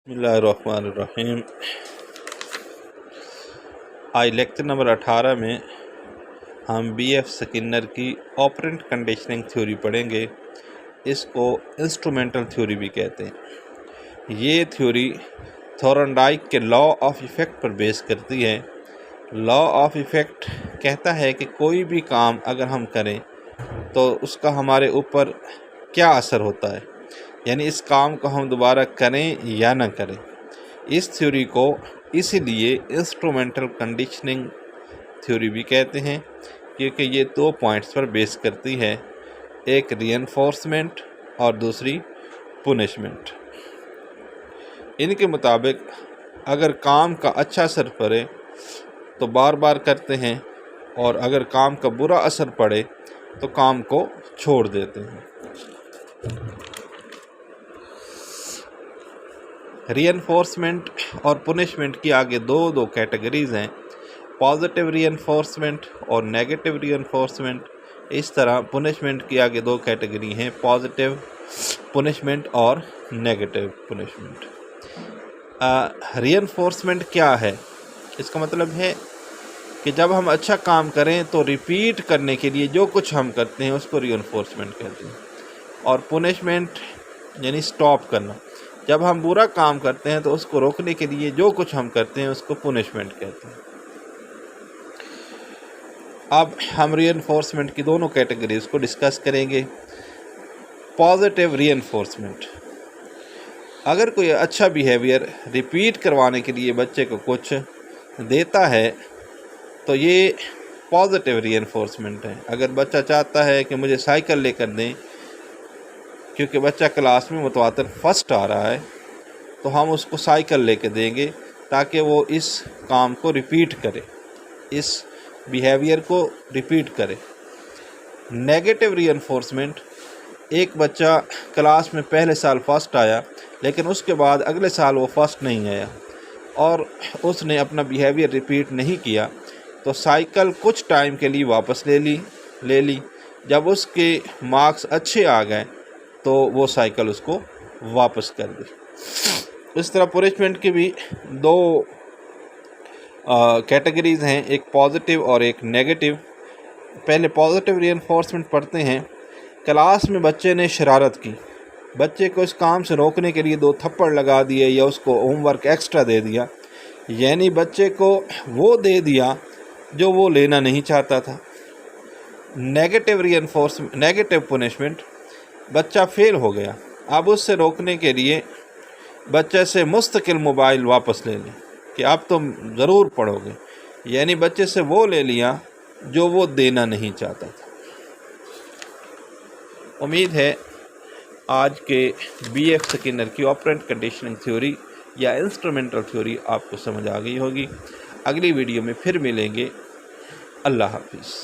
बिस्मिल्लाहिर्रहमानिर्रहीम। आज lecture number 18 में हम BF स्किनर की ऑपरेंट कंडीशनिंग थ्योरी पढ़ेंगे। इसको इंस्ट्रूमेंटल थ्योरी भी कहते हैं। ये थ्योरी थॉर्नडाइक के लॉ ऑफ इफ़ेक्ट पर बेस करती है। लॉ ऑफ इफ़ेक्ट कहता है कि कोई भी काम अगर हम करें तो उसका हमारे ऊपर क्या असर होता है, यानी इस काम को हम दोबारा करें या ना करें। इस थ्योरी को इसीलिए इंस्ट्रूमेंटल कंडीशनिंग थ्योरी भी कहते हैं, क्योंकि ये दो पॉइंट्स पर बेस करती है, एक रीइंफोर्समेंट और दूसरी पुनिशमेंट। इनके मुताबिक अगर काम का अच्छा असर पड़े तो बार बार करते हैं, और अगर काम का बुरा असर पड़े तो काम को छोड़ देते हैं। रीइंफोर्समेंट और पुनिशमेंट की आगे दो कैटेगरीज़ हैं, पॉजिटिव रीइंफोर्समेंट और नेगेटिव रीइंफोर्समेंट। इस तरह पुनिशमेंट की आगे दो कैटेगरी हैं, पॉजिटिव पुनिशमेंट और नेगेटिव पुनिशमेंट। रीइंफोर्समेंट क्या है? इसका मतलब है कि जब हम अच्छा काम करें तो रिपीट करने के लिए जो कुछ हम करते हैं उसको रीइंफोर्समेंट कहते हैं। और पुनिशमेंट यानी स्टॉप करना, जब हम बुरा काम करते हैं तो उसको रोकने के लिए जो कुछ हम करते हैं उसको पुनिशमेंट कहते हैं। अब हम रीइंफोर्समेंट की दोनों कैटेगरीज को डिस्कस करेंगे। पॉजिटिव रीइंफोर्समेंट, अगर कोई अच्छा बिहेवियर रिपीट करवाने के लिए बच्चे को कुछ देता है तो ये पॉजिटिव रीइंफोर्समेंट है। अगर बच्चा चाहता है कि मुझे साइकिल लेकर दें क्योंकि बच्चा क्लास में मुतवातिर फर्स्ट आ रहा है, तो हम उसको साइकिल लेके देंगे ताकि वो इस काम को रिपीट करे, इस बिहेवियर को रिपीट करे। नेगेटिव रीइंफोर्समेंट, एक बच्चा क्लास में पहले साल फर्स्ट आया लेकिन उसके बाद अगले साल वो फर्स्ट नहीं आया और उसने अपना बिहेवियर रिपीट नहीं किया, तो साइकिल कुछ टाइम के लिए वापस ले ली। जब उसके मार्क्स अच्छे आ गए तो वो साइकिल उसको वापस कर दी। इस तरह पुनिशमेंट की भी दो कैटेगरीज़ हैं, एक पॉजिटिव और एक नेगेटिव। पहले पॉजिटिव रीइंफोर्समेंट पढ़ते हैं। क्लास में बच्चे ने शरारत की, बच्चे को इस काम से रोकने के लिए 2 थप्पड़ लगा दिए या उसको होमवर्क एक्स्ट्रा दे दिया, यानी बच्चे को वो दे दिया जो वो लेना नहीं चाहता था। नेगेटिव पुनिशमेंट, बच्चा फेल हो गया, अब उससे रोकने के लिए बच्चे से मुस्तकिल मोबाइल वापस ले लें कि आप तो ज़रूर पढ़ोगे, यानी बच्चे से वो ले लिया जो वो देना नहीं चाहता था। उम्मीद है आज के BF स्किनर की ऑपरेंट कंडीशनिंग थ्योरी या इंस्ट्रूमेंटल थ्योरी आपको समझ आ गई होगी। अगली वीडियो में फिर मिलेंगे। अल्लाह हाफिज़।